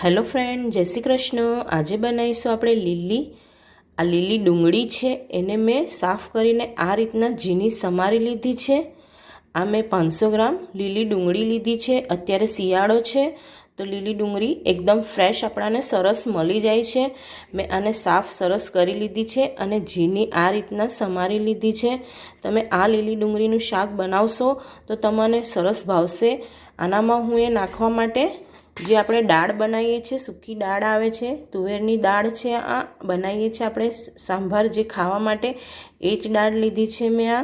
Hello friend, जय श्री कृष्ण। आज बनावीशुं आपणे લીલી ડુંગળી છે એને મેં સાફ કરીને આ રીતના ઝીણી સમારી લીધી છે। આ મેં 500 ગ્રામ લીલી ડુંગળી લીધી છે। અત્યારે શિયાળો છે તો લીલી ડુંગળી એકદમ ફ્રેશ આપણાને સરસ મળી જાય છે। મેં આને સાફ સરસ કરી લીધી છે અને ઝીણી આ રીતના સમારી લીધી છે। તમે આ લીલી ડુંગળીનું શાક બનાવશો તો તમને સરસ ભાવશે। આનામાં હું એ નાખવા માટે જે આપણે દાળ બનાવીએ છીએ, સૂકી દાળ આવે છે, તુવેરની દાળ છે, આ બનાવીએ છીએ આપણે સાંભાર જે ખાવા માટે, એ જ દાળ લીધી છે મેં। આ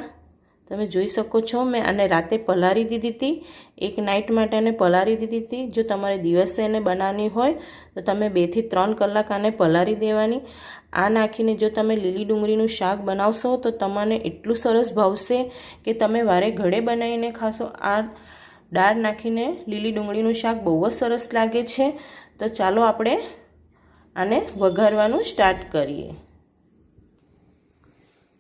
તમે જોઈ શકો છો। મેં આને રાતે પલાળી દીધી હતી, એક નાઇટ માટે આને પલાળી દીધી હતી। જો તમારે દિવસે એને બનાવવાની હોય તો તમે 2 થી 3 કલાક આને પલાળી દેવાની। આ નાખીને જો તમે લીલી ડુંગળીનું શાક બનાવશો તો તમને એટલું સરસ ભાવશે કે તમે વારે ઘડે બનાવીને ખાશો। આ દાળ નાખીને લીલી ડુંગળીનું શાક બહુ જ સરસ લાગે છે। તો ચાલો આપણે આને વઘારવાનું સ્ટાર્ટ કરીએ।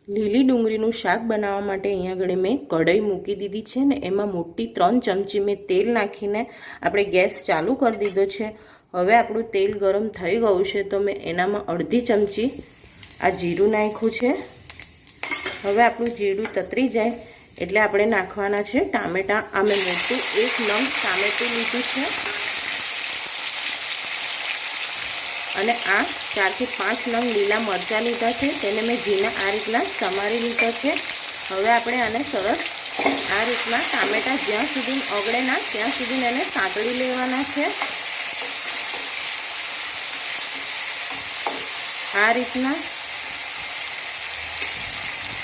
લીલી ડુંગળીનું શાક બનાવવા માટે અહીંયા આગળ મેં કઢાઈ મૂકી દીધી છે ને એમાં મોટી 3 ચમચી મેં તેલ નાખીને આપણે ગેસ ચાલુ કરી દીધો છે। હવે આપણું તેલ ગરમ થઈ ગયું છે તો મેં એનામાં અડધી ચમચી આ જીરું નાખ્યું છે। હવે આપણું જીરું તતરી જાય એટલે આપણે નાખવાના છે ટામેટા। આ મેં મોટું 1 નંગ ટામેટું લીધું છે અને આ 4 થી 5 નંગ લીલા મરચાં લીધા છે, તેને મેં ઝીણા આ રીતના સમારી લીધા છે। હવે આપણે આને સરસ આ રીતના ટામેટા જ્યાં સુધી ઓગળે ના ત્યાં સુધી એને સાંતળી લેવાના છે। આ રીતના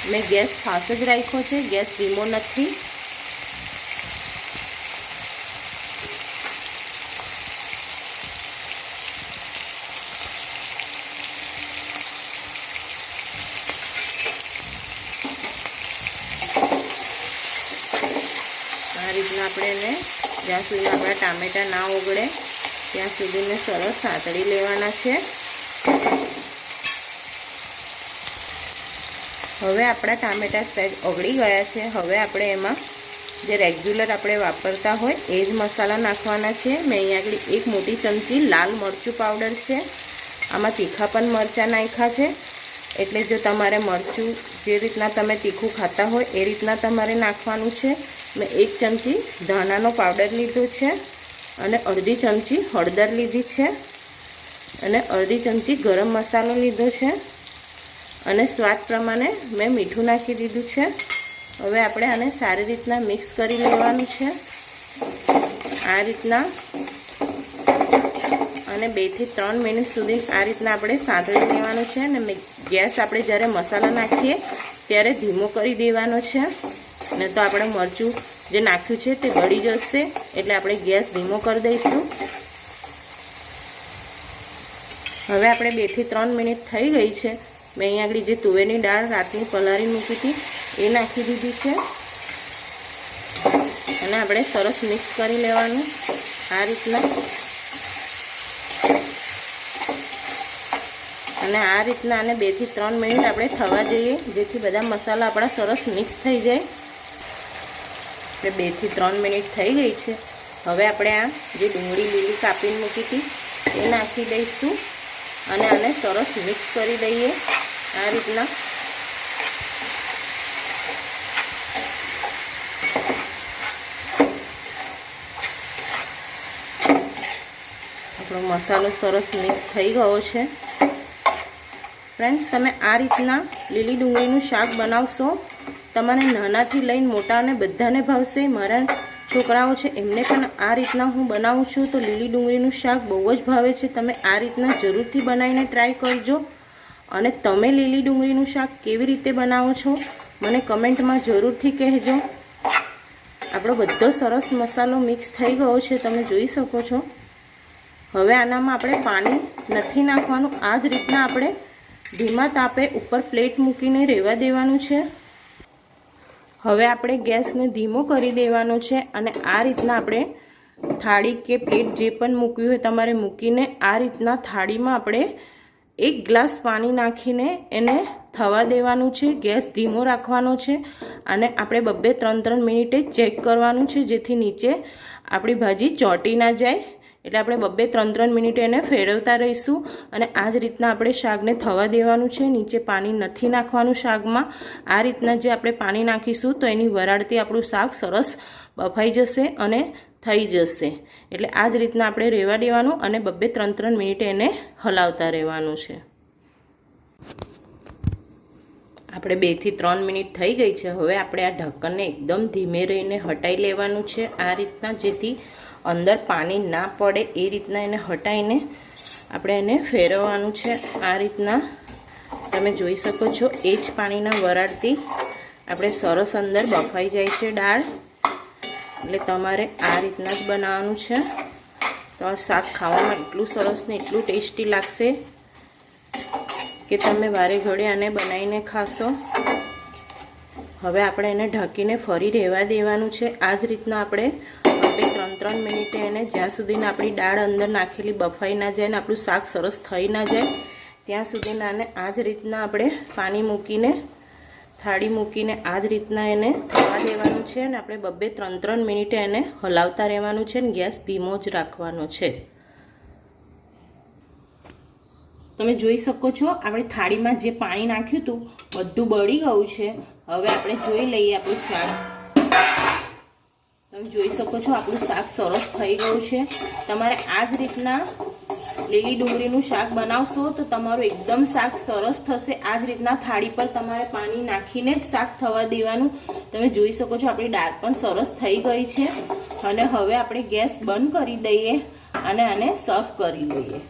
મેં ગેસ ફાસ્ટ જ રાખ્યો છે, ગેસ ધીમો નથી। આ રીતના આપણે એને જ્યાં સુધી આપણા ટામેટા ના ઓગળે ત્યાં સુધીને સરસ સાંતળી લેવાના છે। હવે આપણા ટામેટા સહેજ ઓગળી ગયા છે। હવે આપણે એમાં જે રેગ્યુલર આપણે વાપરતા હોય એ જ મસાલા નાખવાના છે। મેં અહીંયા આગળ 1 મોટી ચમચી લાલ મરચું પાવડર છે, આમાં તીખા પણ મરચાં નાખ્યા છે, એટલે જો તમારે મરચું જે રીતના તમે તીખું ખાતા હોય એ રીતના તમારે નાખવાનું છે। મેં 1 ચમચી ધાણાનો પાવડર લીધો છે અને અડધી ચમચી હળદર લીધી છે અને અડધી ચમચી ગરમ મસાલો લીધો છે અને સ્વાદ પ્રમાણે મેં મીઠું નાખી દીધું છે। હવે આપણે આને સારી રીતના મિક્સ કરી લેવાનું છે આ રીતના, અને 2 થી 3 મિનિટ સુધી આ રીતના આપણે સાંતળી લેવાનું છે। અને ગેસ આપણે જ્યારે મસાલા નાખીએ ત્યારે ધીમો કરી દેવાનો છે, ને તો આપણે મરચું જે નાખ્યું છે તે બળી જશે, એટલે આપણે ગેસ ધીમો કરી દઈશું। હવે આપણે 2 થી 3 મિનિટ થઈ ગઈ છે। મેં અહીંયા આગળ જે તુવેરની દાળ રાતની પલાળી મૂકી હતી એ નાખી દીધી છે અને આપણે સરસ મિક્સ કરી લેવાનું આ રીતના। અને આ રીતના આને 2 થી 3 મિનિટ આપણે થવા દઈએ જેથી બધા મસાલા આપણા સરસ મિક્સ થઈ જાય। એટલે 2 થી 3 મિનિટ થઈ ગઈ છે। હવે આપણે આ જે ડુંગળી લીલી કાપીને મૂકી હતી એ નાખી દઈશું અને આને સરસ મિક્સ કરી દઈએ આ રીતના। આપણો મસાલો સરસ મિક્સ થઈ ગયો છે। ફ્રેન્ડ્સ, તમે આ રીતના લીલી ડુંગળીનું શાક બનાવશો તમારે નાનાથી લઈને મોટાને બધાને ભાવશે। મારા છોકરાઓ છે એમને પણ આ રીતના હું બનાવું છું તો લીલી ડુંગળીનું શાક બહુ જ ભાવે છે। તમે આ રીતના જરૂરથી બનાવીને ટ્રાય કરજો અને તમે લીલી ડુંગળીનું શાક કેવી રીતે બનાવો છો મને કમેન્ટમાં જરૂરથી કહેજો। આપણો બધો સરસ મસાલો મિક્સ થઈ ગયો છે, તમે જોઈ શકો છો। હવે આનામાં આપણે પાણી નથી નાખવાનું, આ જ રીતના આપણે ધીમા તાપે ઉપર પ્લેટ મૂકીને રહેવા દેવાનું છે। હવે આપણે ગેસને ધીમો કરી દેવાનો છે અને આ રીતના આપણે થાળી કે પ્લેટ જે પણ મૂક્યું હોય તમારે મૂકીને આ રીતના થાળીમાં આપણે 1 ગ્લાસ પાણી નાખીને એને થવા દેવાનું છે। ગેસ ધીમો રાખવાનો છે અને આપણે 2-3 મિનિટે ચેક કરવાનું છે જેથી નીચે આપણી ભાજી ચોંટી ના જાય એટલે આપણે 2-3 મિનિટ એને ફેરવતા રહીશું અને આ જ રીતના આપણે શાકને થવા દેવાનું છે। નીચે પાણી નથી નાખવાનું શાકમાં। આ રીતના જે આપણે પાણી નાખીશું તો એની વરાળથી આપણું શાક સરસ બફાઈ જશે અને થઈ જશે। એટલે આ જ રીતના આપણે રહેવા દેવાનું અને 2-3 મિનિટ એને હલાવતા રહેવાનું છે। આપણે 2 થી 3 મિનિટ થઈ ગઈ છે। હવે આપણે આ ઢક્કનને એકદમ ધીમે રહીને હટાવી લેવાનું છે આ રીતના, જેથી અંદર પાણી ના પડે એ રીતના એને હટાવીને આપણે એને ફેરવવાનું છે। આ રીતના તમે જોઈ શકો છો એ જ પાણીના વરાળથી આપણે સરસ અંદર બફાઈ જાય છે દાળ। એટલે તમારે આ રીતના જ બનાવવાનું છે, તો આ શાક ખાવામાં એટલું સરસ ને એટલું ટેસ્ટી લાગશે કે તમે વારે ઘડે આને બનાવીને ખાશો। હવે આપણે એને ઢાંકીને ફરી રહેવા દેવાનું છે। આ જ રીતના આપણે 2-3 મિનિટે એને જ્યાં સુધીને આપણી દાળ અંદર નાખેલી બફાઈ ના જાય ને આપણું શાક સરસ થઈ ના જાય ત્યાં સુધીને આને આ જ રીતના આપણે પાણી મૂકીને થાળી મૂકીને આ જ રીતના એને થવા દેવાનું છે અને આપણે 2-3 મિનિટે એને હલાવતા રહેવાનું છે ને ગેસ ધીમો જ રાખવાનો છે। તમે જોઈ શકો છો આપણે થાળીમાં જે પાણી નાખ્યું હતું બધું બળી ગયું છે। હવે આપણે જોઈ લઈએ આપણું શાક। તમે જોઈ શકો છો આપણું શાક સરસ થઈ ગયું છે। તમારે આ જ રીતના લીલી ડુંગળીનું શાક બનાવશો તો તમારું એકદમ શાક સરસ થશે। આ જ રીતના થાળી પર તમારે પાણી નાખીને જ શાક થવા દેવાનું। તમે જોઈ શકો છો આપણી દાળ પણ સરસ થઈ ગઈ છે અને હવે આપણે ગેસ બંધ કરી દઈએ અને આને સર્વ કરી લઈએ।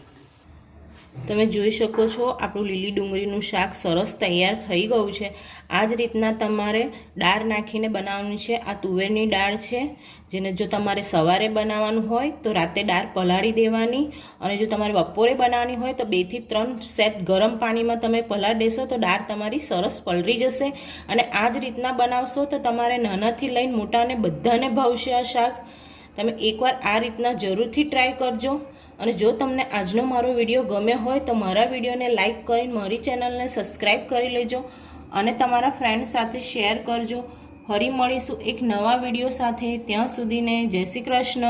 તમે જોઈ શકો છો આપણું લીલી ડુંગળીનું શાક સરસ તૈયાર થઈ ગયું છે। આ જ રીતના તમારે દાળ નાખીને બનાવવાની છે। આ તુવેરની દાળ છે, જેને જો તમારે સવારે બનાવવાનું હોય તો રાતે દાળ પલાળી દેવાની અને જો તમારે બપોરે બનાવવાની હોય તો 2 થી 3 સેટ ગરમ પાણીમાં તમે પલાળી દેશો તો દાળ તમારી સરસ પલળી જશે। અને આ જ રીતના બનાવશો તો તમારે નાનાથી લઈને મોટાને બધાને ભાવશે આ શાક। તમે એકવાર આ રીતના જરૂરથી ટ્રાય કરજો અને જો તમને આજનો મારો વિડીયો ગમ્યો હોય તો મારા વિડીયોને લાઈક કરીને મારી ચેનલને સબસ્ક્રાઈબ કરી લેજો અને તમારા ફ્રેન્ડ સાથે શેર કરજો। ફરી મળીશું એક નવા વિડીયો સાથે, ત્યાં સુધીને જય શ્રી કૃષ્ણ।